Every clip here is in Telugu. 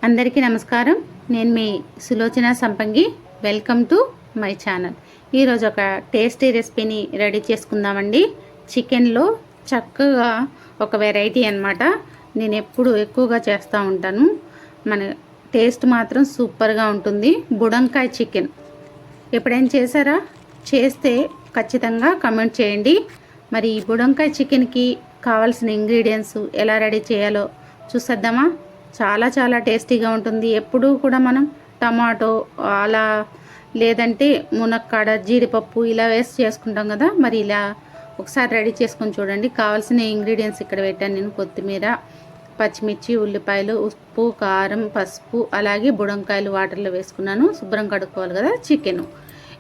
అందరికీ నమస్కారం. నేను మీ సులోచన సంపంగి. Welcome to my channel. ఈరోజు ఒక టేస్టీ రెసిపీని రెడీ చేసుకుందామండి. చికెన్లో చక్కగా ఒక వెరైటీ అన్నమాట. నేను ఎప్పుడు ఎక్కువగా చేస్తూ ఉంటాను. మన టేస్ట్ మాత్రం సూపర్గా ఉంటుంది. బుడంకాయ చికెన్ ఎప్పుడైనా చేశారా? చేస్తే ఖచ్చితంగా కమెంట్ చేయండి. మరి ఈ బుడంకాయ చికెన్కి కావాల్సిన ఇంగ్రీడియంట్స్ ఎలా రెడీ చేయాలో చూసేద్దామా? చాలా చాలా టేస్టీగా ఉంటుంది. ఎప్పుడూ కూడా మనం టమాటో అలా లేదంటే మునక్కాడ జీడిపప్పు ఇలా వేసి చేసుకుంటాం కదా. మరి ఇలా ఒకసారి రెడీ చేసుకొని చూడండి. కావాల్సిన ఇంగ్రీడియంట్స్ ఇక్కడ పెట్టాను నేను. కొత్తిమీర, పచ్చిమిర్చి, ఉల్లిపాయలు, ఉప్పు, కారం, పసుపు, అలాగే బుడంకాయలు వాటర్లో వేసుకున్నాను. శుభ్రం కడుక్కోవాలి కదా చికెన్.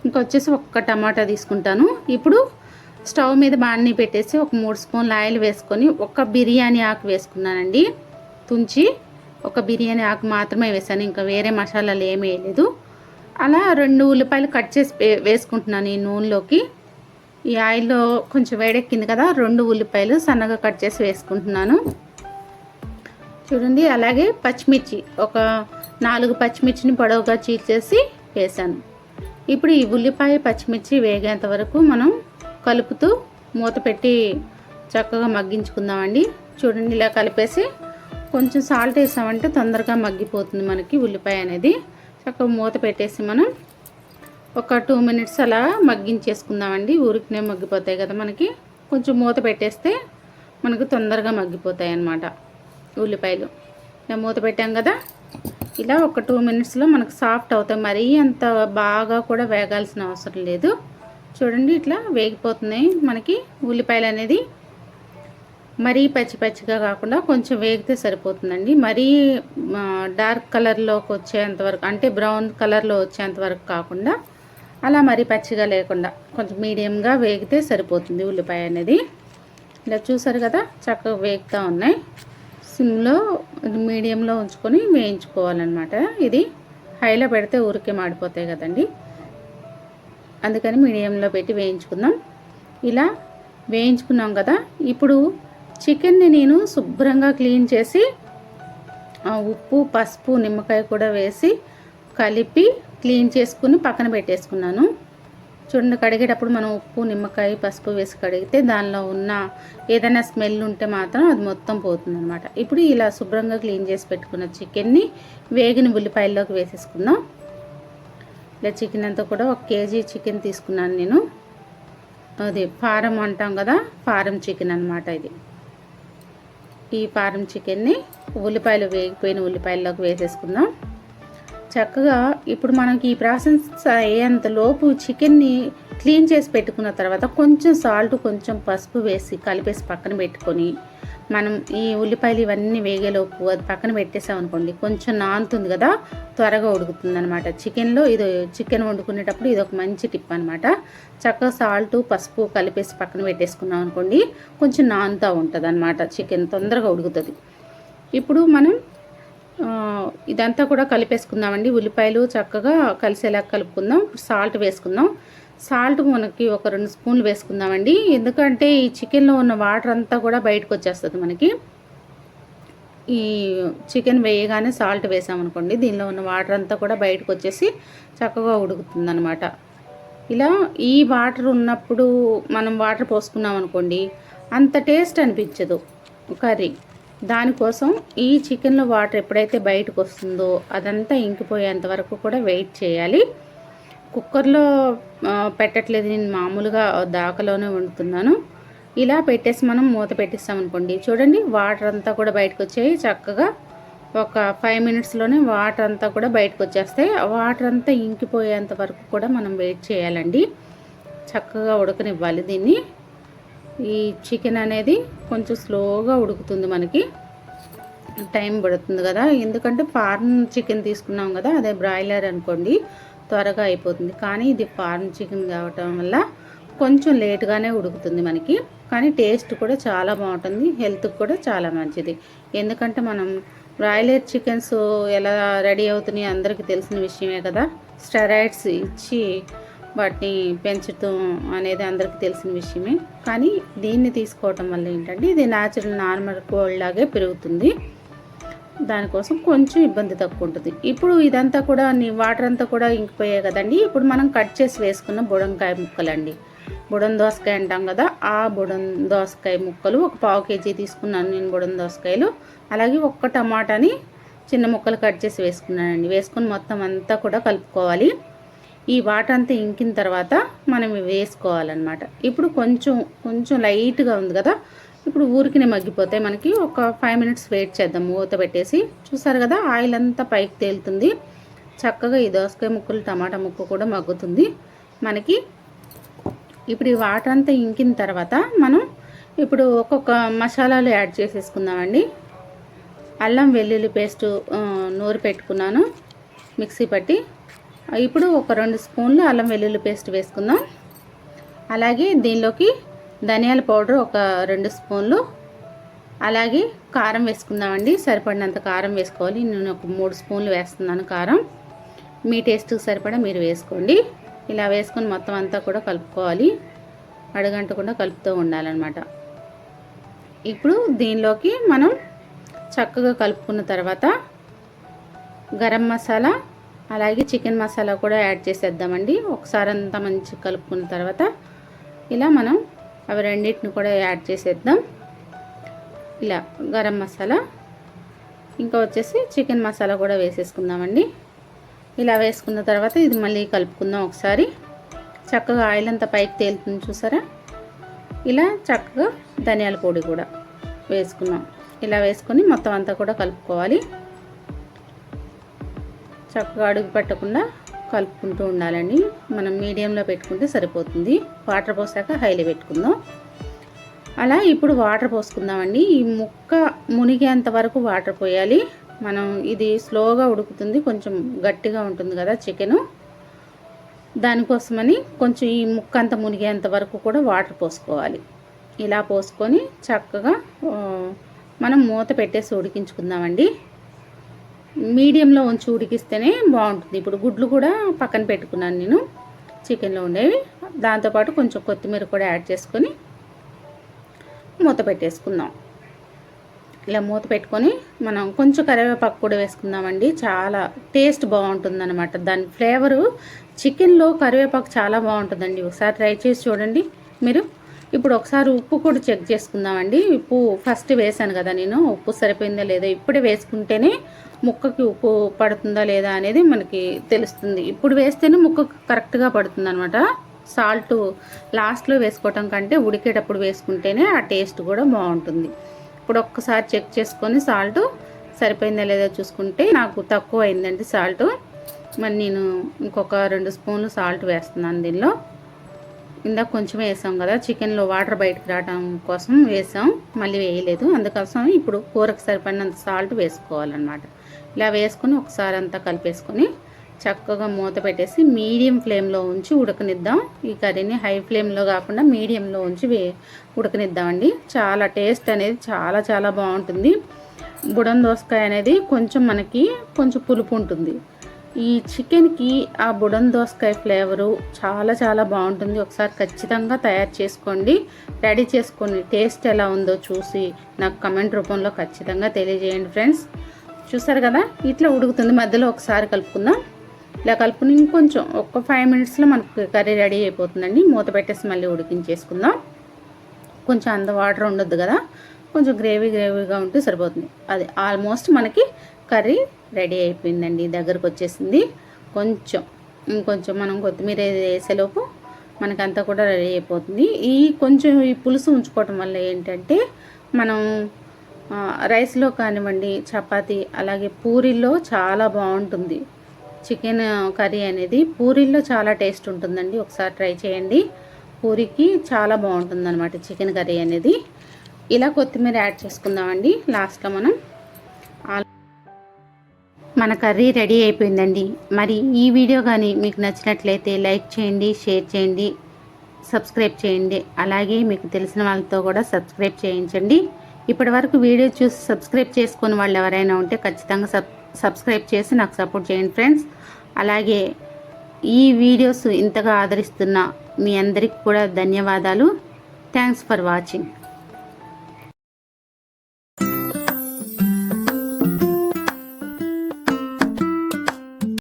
ఇంకొచ్చేసి ఒక్క టమాటా తీసుకుంటాను. ఇప్పుడు స్టవ్ మీద బాణీ పెట్టేసి ఒక 3 స్పూన్ల ఆయిల్ వేసుకొని ఒక బిర్యానీ ఆకు వేసుకున్నానండి. తుంచి ఒక బిర్యానీ ఆకు మాత్రమే వేసాను, ఇంకా వేరే మసాలాలు ఏమీ వేయలేదు. అలా 2 ఉల్లిపాయలు కట్ చేసి వేసుకుంటున్నాను ఈ నూనెలోకి. ఈ ఆయిల్లో కొంచెం వేడెక్కింది కదా, 2 ఉల్లిపాయలు సన్నగా కట్ చేసి వేసుకుంటున్నాను చూడండి. అలాగే పచ్చిమిర్చి ఒక 4 పచ్చిమిర్చిని పొడవుగా చీల్చేసి వేసాను. ఇప్పుడు ఈ ఉల్లిపాయ పచ్చిమిర్చి వేగేంత వరకు మనం కలుపుతూ మూత పెట్టి చక్కగా మగ్గించుకుందామండి. చూడండి, ఇలా కలిపేసి కొంచెం సాల్ట్ వేసామంటే తొందరగా మగ్గిపోతుంది మనకి ఉల్లిపాయ అనేది. చక్కగా మూత పెట్టేసి మనం ఒక 2 మినిట్స్ అలా మగ్గించేసుకుందామండి. ఊరికినే మగ్గిపోతాయి కదా మనకి. కొంచెం మూత పెట్టేస్తే మనకు తొందరగా మగ్గిపోతాయి అన్నమాట ఉల్లిపాయలు. ఇలా మూత పెట్టాం కదా, ఇలా ఒక 2 మినిట్స్లో మనకు సాఫ్ట్ అవుతాయి. మరీ అంత బాగా కూడా వేగాల్సిన అవసరం లేదు. చూడండి, ఇట్లా వేగిపోతున్నాయి మనకి ఉల్లిపాయలు అనేది. మరీ పచ్చి పచ్చిగా కాకుండా కొంచెం వేగితే సరిపోతుందండి. మరీ డార్క్ కలర్లోకి వచ్చేంతవరకు, అంటే బ్రౌన్ కలర్లో వచ్చేంతవరకు కాకుండా అలా మరీ పచ్చిగా లేకుండా కొంచెం మీడియంగా వేగితే సరిపోతుంది ఉల్లిపాయ అనేది. ఇలా చూసారు కదా, చక్కగా వేగుతూ ఉన్నాయి. సిమ్లో మీడియంలో ఉంచుకొని వేయించుకోవాలన్నమాట. ఇది హైలో పెడితే ఊరికే మాడిపోతాయి కదండి, అందుకని మీడియంలో పెట్టి వేయించుకుందాం. ఇలా వేయించుకున్నాం కదా, ఇప్పుడు చికెన్ని నేను శుభ్రంగా క్లీన్ చేసి ఉప్పు, పసుపు, నిమ్మకాయ కూడా వేసి కలిపి క్లీన్ చేసుకుని పక్కన పెట్టేసుకున్నాను. చూడండి, కడిగేటప్పుడు మనం ఉప్పు, నిమ్మకాయ, పసుపు వేసి కడిగితే దానిలో ఉన్న ఏదైనా స్మెల్ ఉంటే మాత్రం అది మొత్తం పోతుంది అనమాట. ఇప్పుడు ఇలా శుభ్రంగా క్లీన్ చేసి పెట్టుకున్న చికెన్ని వేగిన ఉల్లిపాయల్లోకి వేసేసుకుందాం. ఇలా చికెన్ అంతా కూడా 1 కేజీ చికెన్ తీసుకున్నాను నేను. అది ఫారం అంటాం కదా, ఫారం చికెన్ అనమాట ఇది. ఈ ఫారం చికెన్ని ఉల్లిపాయలు వేగిపోయిన ఉల్లిపాయల్లోకి వేసేసుకుందాం చక్కగా. ఇప్పుడు మనకి ఈ ప్రాసెస్ అయ్యేంతలోపు చికెన్ని క్లీన్ చేసి పెట్టుకున్న తర్వాత కొంచెం సాల్ట్, కొంచెం పసుపు వేసి కలిపేసి పక్కన పెట్టుకొని మనం ఈ ఉల్లిపాయలు ఇవన్నీ వేగేలోపు అది పక్కన పెట్టేసామనుకోండి, కొంచెం నానుతుంది కదా, త్వరగా ఉడుకుతుంది అనమాట చికెన్లో. ఇది చికెన్ వండుకునేటప్పుడు ఇది ఒక మంచి టిప్ అనమాట. చక్కగా సాల్ట్, పసుపు కలిపేసి పక్కన పెట్టేసుకున్నాం అనుకోండి, కొంచెం నానుతూ ఉంటుంది అనమాట చికెన్, తొందరగా ఉడుకుతుంది. ఇప్పుడు మనం ఇదంతా కూడా కలిపేసుకుందామండి. ఉల్లిపాయలు చక్కగా కలిసేలా కలుపుకుందాం. సాల్ట్ వేసుకుందాం. సాల్ట్ మనకి ఒక 2 స్పూన్లు వేసుకుందామండి. ఎందుకంటే ఈ చికెన్లో ఉన్న వాటర్ అంతా కూడా బయటకు వచ్చేస్తుంది మనకి. ఈ చికెన్ వేయగానే సాల్ట్ వేసామనుకోండి, దీనిలో ఉన్న వాటర్ అంతా కూడా బయటకు వచ్చేసి చక్కగా ఉడుకుతుంది అనమాట. ఇలా ఈ వాటర్ ఉన్నప్పుడు మనం వాటర్ పోసుకున్నాం అనుకోండి, అంత టేస్ట్ అనిపించదు కర్రీ. దానికోసం ఈ చికెన్లో వాటర్ ఎప్పుడైతే బయటకు వస్తుందో అదంతా ఇంకిపోయేంత వరకు కూడా వెయిట్ చేయాలి. కుక్కర్లో పెట్టట్లేదు నేను, మామూలుగా దాకలోనే వండుతున్నాను. ఇలా పెట్టేసి మనం మూత పెట్టేస్తామనుకోండి, చూడండి వాటర్ అంతా కూడా బయటకు వచ్చాయి. చక్కగా ఒక 5 మినిట్స్లోనే వాటర్ అంతా కూడా బయటకు వచ్చేస్తాయి. వాటర్ అంతా ఇంకిపోయేంత వరకు కూడా మనం వెయిట్ చేయాలండి. చక్కగా ఉడకనివ్వాలి దీన్ని. ఈ చికెన్ అనేది కొంచెం స్లోగా ఉడుకుతుంది, మనకి టైం పడుతుంది కదా. ఎందుకంటే ఫార్మ్ చికెన్ తీసుకున్నాం కదా, అదే బ్రాయిలర్ అనుకోండి త్వరగా అయిపోతుంది. కానీ ఇది ఫార్మ్ చికెన్ కావటం వల్ల కొంచెం లేట్గానే ఉడుకుతుంది మనకి. కానీ టేస్ట్ కూడా చాలా బాగుంటుంది, హెల్త్కి కూడా చాలా మంచిది. ఎందుకంటే మనం బ్రాయిలర్ చికెన్స్ ఎలా రెడీ అవుతున్నాయి అందరికీ తెలిసిన విషయమే కదా. స్టెరాయిడ్స్ ఇచ్చి వాటిని పెంచడం అనేది అందరికీ తెలిసిన విషయమే. కానీ దీన్ని తీసుకోవటం వల్ల ఏంటంటే ఇది న్యాచురల్ నార్మల్ కోల్డ్ లాగే పెరుగుతుంది. దానికోసం కొంచెం ఇబ్బంది తక్కువ ఉంటుంది. ఇప్పుడు ఇదంతా కూడా వాటర్ అంతా కూడా ఇంకిపోయాయి కదండి. ఇప్పుడు మనం కట్ చేసి వేసుకున్న బుడంకాయ ముక్కలండి, బుడం దోసకాయ అంటాం కదా, ఆ బుడం దోసకాయ ముక్కలు ఒక 1/2 kg తీసుకున్నాను నేను బుడం దోసకాయలు. అలాగే ఒక్క టమాటాని చిన్న ముక్కలు కట్ చేసి వేసుకున్నానండి. వేసుకుని మొత్తం అంతా కూడా కలుపుకోవాలి. ఈ వాటర్ అంతా ఇంకిన తర్వాత మనం వేసుకోవాలన్నమాట. ఇప్పుడు కొంచెం లైట్గా ఉంది కదా, ఇప్పుడు ఊరికినే మగ్గిపోతాయి. మనకి ఒక 5 minutes వెయిట్ చేద్దాం మూత పెట్టేసి. చూసారు కదా ఆయిల్ అంతా పైకి తేలుతుంది. చక్కగా ఈ దోసకాయ ముక్కలు టమాటా ముక్క కూడా మగ్గుతుంది మనకి. ఇప్పుడు ఈ వాటర్ అంతా ఇంకిన తర్వాత మనం ఇప్పుడు ఒక్కొక్క మసాలాలు యాడ్ చేసేసుకుందామండి. అల్లం వెల్లుల్లి పేస్ట్ నూరి పెట్టుకున్నాను మిక్సీ పట్టి. ఇప్పుడు ఒక 2 స్పూన్లు అల్లం వెల్లుల్లి పేస్ట్ వేసుకుందాం. అలాగే దీనిలోకి ధనియాల పౌడర్ ఒక 2 స్పూన్లు, అలాగే కారం వేసుకుందామండి. సరిపడినంత కారం వేసుకోవాలి. నేను ఒక 3 స్పూన్లు వేస్తున్నాను కారం. మీ టేస్ట్కి సరిపడా మీరు వేసుకోండి. ఇలా వేసుకొని మొత్తం అంతా కూడా కలుపుకోవాలి. అడగంటకుండా కలుపుతూ ఉండాలన్నమాట. ఇప్పుడు దీనిలోకి మనం చక్కగా కలుపుకున్న తర్వాత గరం మసాలా అలాగే చికెన్ మసాలా కూడా యాడ్ చేసేద్దామండి. ఒకసారి అంతా మంచిగా కలుపుకున్న తర్వాత ఇలా మనం అవి రెండింటిని కూడా యాడ్ చేసేద్దాం. ఇలా గరం మసాలా ఇంకా వచ్చేసి చికెన్ మసాలా కూడా వేసేసుకుందామండి. ఇలా వేసుకున్న తర్వాత ఇది మళ్ళీ కలుపుకుందాం ఒకసారి. చక్కగా ఆయిల్ అంతా పైకి తేలుతుంది చూసారా. ఇలా చక్కగా ధనియాల పొడి కూడా వేసుకున్నాం. ఇలా వేసుకొని మొత్తం అంతా కూడా కలుపుకోవాలి. చక్కగా అడుగు పెట్టకుండా కలుపుకుంటూ ఉండాలండి. మనం మీడియంలో పెట్టుకుంటే సరిపోతుంది. వాటర్ పోసాక హైలో పెట్టుకుందాం. అలా ఇప్పుడు వాటర్ పోసుకుందామండి. ఈ ముక్క మునిగేంత వరకు వాటర్ పోయాలి. మనం ఇది స్లోగా ఉడుకుతుంది, కొంచెం గట్టిగా ఉంటుంది కదా చికెను, దానికోసమని కొంచెం ఈ ముక్క అంతా మునిగేంత వరకు కూడా వాటర్ పోసుకోవాలి. ఇలా పోసుకొని చక్కగా మనం మూత పెట్టేసి ఉడికించుకుందామండి. మీడియంలో ఉంచి ఉడికిస్తేనే బాగుంటుంది. ఇప్పుడు గుడ్లు కూడా పక్కన పెట్టుకున్నాను నేను చికెన్లో ఉండేవి. దాంతోపాటు కొంచెం కొత్తిమీర కూడా యాడ్ చేసుకొని మూత పెట్టేసుకుందాం. ఇలా మూత పెట్టుకొని మనం కొంచెం కరివేపాకు కూడా వేసుకుందామండి. చాలా టేస్ట్ బాగుంటుందన్నమాట. దాని ఫ్లేవరు చికెన్లో కరివేపాకు చాలా బాగుంటుందండి. ఒకసారి ట్రై చేసి చూడండి మీరు. ఇప్పుడు ఒకసారి ఉప్పు కూడా చెక్ చేసుకుందామండి. ఉప్పు ఫస్ట్ వేసాను కదా నేను, ఉప్పు సరిపోయిందా లేదా ఇప్పుడే వేసుకుంటేనే ముక్కకి ఉప్పు పడుతుందా లేదా అనేది మనకి తెలుస్తుంది. ఇప్పుడు వేస్తేనే ముక్క కరెక్ట్గా పడుతుంది అనమాట. సాల్ట్ లాస్ట్లో వేసుకోవటం కంటే ఉడికేటప్పుడు వేసుకుంటేనే ఆ టేస్ట్ కూడా బాగుంటుంది. ఇప్పుడు ఒక్కసారి చెక్ చేసుకొని సాల్ట్ సరిపోయిందా లేదా చూసుకుంటే నాకు తక్కువ అయిందండి సాల్ట్. మరి నేను ఇంకొక 2 స్పూన్లు సాల్ట్ వేస్తున్నాను దీనిలో. ఇందాక కొంచెం వేసాం కదా చికెన్లో వాటర్ బయటకు రావడం కోసం వేసాం, మళ్ళీ వేయలేదు. అందుకోసం ఇప్పుడు కూరకు సరిపడినంత సాల్ట్ వేసుకోవాలన్నమాట. ఇలా వేసుకొని ఒకసారి అంతా కలిపేసుకొని చక్కగా మూత పెట్టేసి మీడియం ఫ్లేమ్లో ఉంచి ఉడకనిద్దాం. ఈ కర్రీని హై ఫ్లేమ్లో కాకుండా మీడియంలో ఉంచి ఉడకనిద్దామండి. చాలా టేస్ట్ అనేది చాలా చాలా బాగుంటుంది. బుడం దోసకాయ అనేది మనకి కొంచెం పులుపు ఉంటుంది. ఈ చికెన్కి ఆ బుడం దోసకాయ ఫ్లేవరు చాలా చాలా బాగుంటుంది. ఒకసారి ఖచ్చితంగా తయారు చేసుకోండి, రెడీ చేసుకోండి. టేస్ట్ ఎలా ఉందో చూసి నాకు కమెంట్ రూపంలో ఖచ్చితంగా తెలియజేయండి ఫ్రెండ్స్. చూసారు కదా ఇట్లా ఉడుకుతుంది. మధ్యలో ఒకసారి కలుపుకుందాం. ఇలా కలుపుకుని ఇంకొంచెం ఒక 5 minutesలో మనకు కర్రీ రెడీ అయిపోతుందండి. మూత పెట్టేసి మళ్ళీ ఉడికించేసుకుందాం. కొంచెం అంత వాటర్ ఉండొద్దు కదా, కొంచెం గ్రేవీగా ఉంటే సరిపోతుంది. అది ఆల్మోస్ట్ మనకి కర్రీ రెడీ అయిపోయిందండి, దగ్గరకు వచ్చేసింది. ఇంకొంచెం మనం కొత్తిమీర వేసేలోపు మనకంతా కూడా రెడీ అయిపోతుంది. కొంచెం ఈ పులుసు ఉంచుకోవటం వల్ల ఏంటంటే మనం రైస్లో కానివ్వండి, చపాతీ అలాగే పూరీల్లో చాలా బాగుంటుంది. చికెన్ కర్రీ అనేది పూరీల్లో చాలా టేస్ట్ ఉంటుందండి. ఒకసారి ట్రై చేయండి. పూరికి చాలా బాగుంటుంది అనమాట చికెన్ కర్రీ అనేది. ఇలా కొత్తిమీర యాడ్ చేసుకుందామండి లాస్ట్లో మనం. మన కర్రీ రెడీ అయిపోయిందండి. మరి ఈ వీడియో కానీ మీకు నచ్చినట్లయితే లైక్ చేయండి, షేర్ చేయండి, సబ్స్క్రైబ్ చేయండి. అలాగే మీకు తెలిసిన వాళ్ళతో కూడా సబ్స్క్రైబ్ చేయించండి. ఇప్పటి వరకు వీడియో చూసి సబ్స్క్రైబ్ చేసుకుని వాళ్ళు ఎవరైనా ఉంటే ఖచ్చితంగా సబ్స్క్రైబ్ చేసి నాకు సపోర్ట్ చేయండి ఫ్రెండ్స్. అలాగే ఈ వీడియోస్ ఇంతగా ఆదరిస్తున్న మీ అందరికీ కూడా ధన్యవాదాలు. Thanks for watching.